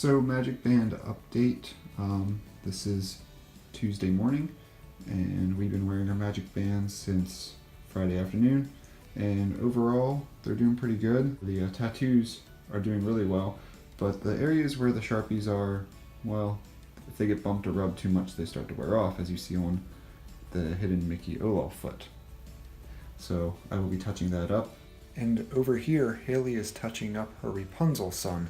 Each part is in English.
So MagicBand update. This is Tuesday morning, and we've been wearing our MagicBands since Friday afternoon, and overall they're doing pretty good. The tattoos are doing really well, but the areas where the Sharpies are, well, if they get bumped or rubbed too much, they start to wear off, as you see on the hidden Mickey Olaf foot. So I will be touching that up. And over here, Haley is touching up her Rapunzel son.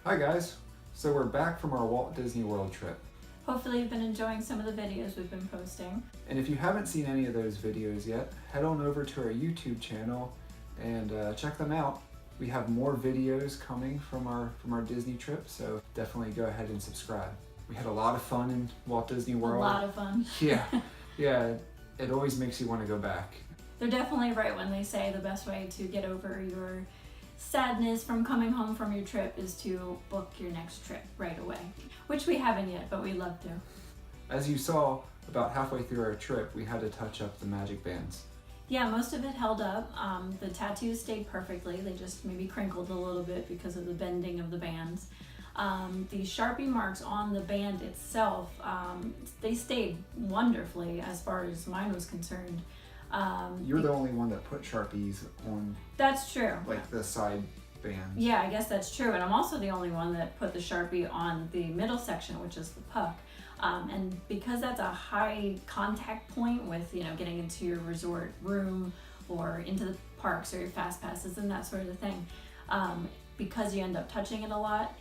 Hi guys! So we're back from our Walt Disney World trip. Hopefully you've been enjoying some of the videos we've been posting. And if you haven't seen any of those videos yet, head on over to our YouTube channel and check them out. We have more videos coming from our Disney trip, so definitely go ahead and subscribe. We had a lot of fun in Walt Disney World. A lot of fun. Yeah, it always makes you want to go back. They're definitely right when they say the best way to get over your sadness from coming home from your trip is to book your next trip right away, which we haven't yet, but we'd love to. As you saw, about halfway through our trip, we had to touch up the MagicBands. Yeah, most of it held up. The tattoos stayed perfectly. They just maybe crinkled a little bit because of the bending of the bands. The Sharpie marks on the band itself, they stayed wonderfully as far as mine was concerned. You're the only one that put Sharpies on. That's true. Like the side bands. Yeah, I guess that's true. And I'm also the only one that put the Sharpie on the middle section, which is the puck. And because that's a high contact point with, getting into your resort room or into the parks or your fast passes and that sort of thing, because you end up touching it a lot,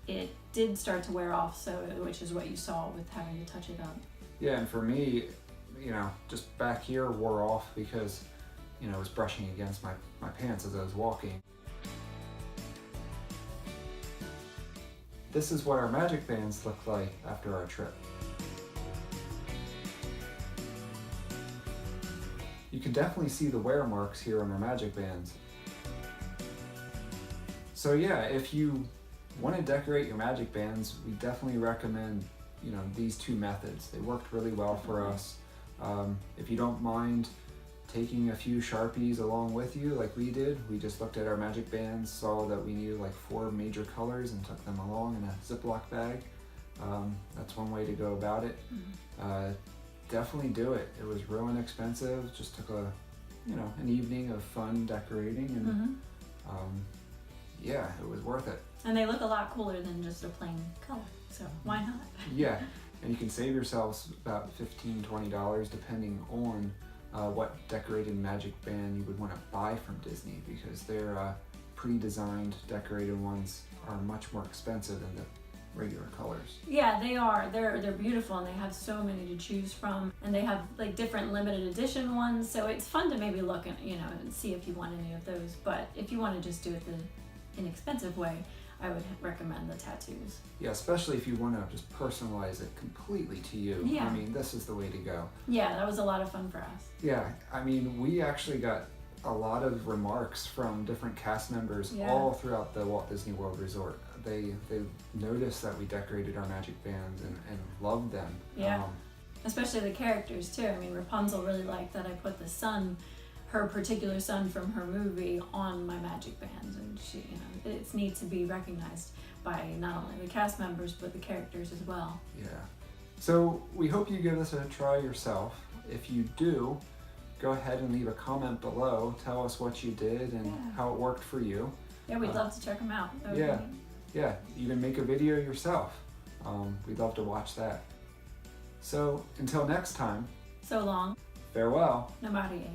it did start to wear off, which is what you saw with having to touch it up. Yeah, and for me, just back here wore off because, it was brushing against my pants as I was walking. This is what our MagicBands looked like after our trip. You can definitely see the wear marks here on our MagicBands. So yeah, if you want to decorate your MagicBands, we definitely recommend, these two methods. They worked really well for us. If you don't mind taking a few Sharpies along with you like we did, we just looked at our MagicBands, saw that we needed like 4 major colors and took them along in a Ziploc bag. That's one way to go about it. Definitely do it. It was real inexpensive, just took an evening of fun decorating, and yeah, it was worth it. And they look a lot cooler than just a plain color, so why not? Yeah, and you can save yourselves about $15–20 depending on what decorated MagicBand you would want to buy from Disney, because their pre-designed decorated ones are much more expensive than the regular colors. Yeah, they are. They're beautiful, and they have so many to choose from, and they have like different limited edition ones, so it's fun to maybe look and and see if you want any of those. But if you want to just do it the inexpensive way, I would recommend the tattoos. Yeah, especially if you want to just personalize it completely to you. Yeah. I mean, this is the way to go. Yeah, that was a lot of fun for us. Yeah, I mean, we actually got a lot of remarks from different cast members all throughout the Walt Disney World Resort. They noticed that we decorated our MagicBands and loved them. Yeah, especially the characters too. I mean, Rapunzel really liked that I put the sun, her particular son from her movie, on my MagicBands, and she, it's neat to be recognized by not only the cast members but the characters as well. Yeah. So we hope you give this a try yourself. If you do, go ahead and leave a comment below. Tell us what you did and how it worked for you. Yeah, we'd love to check them out. Yeah, even make a video yourself. We'd love to watch that. So until next time. So long. Farewell. Namaste.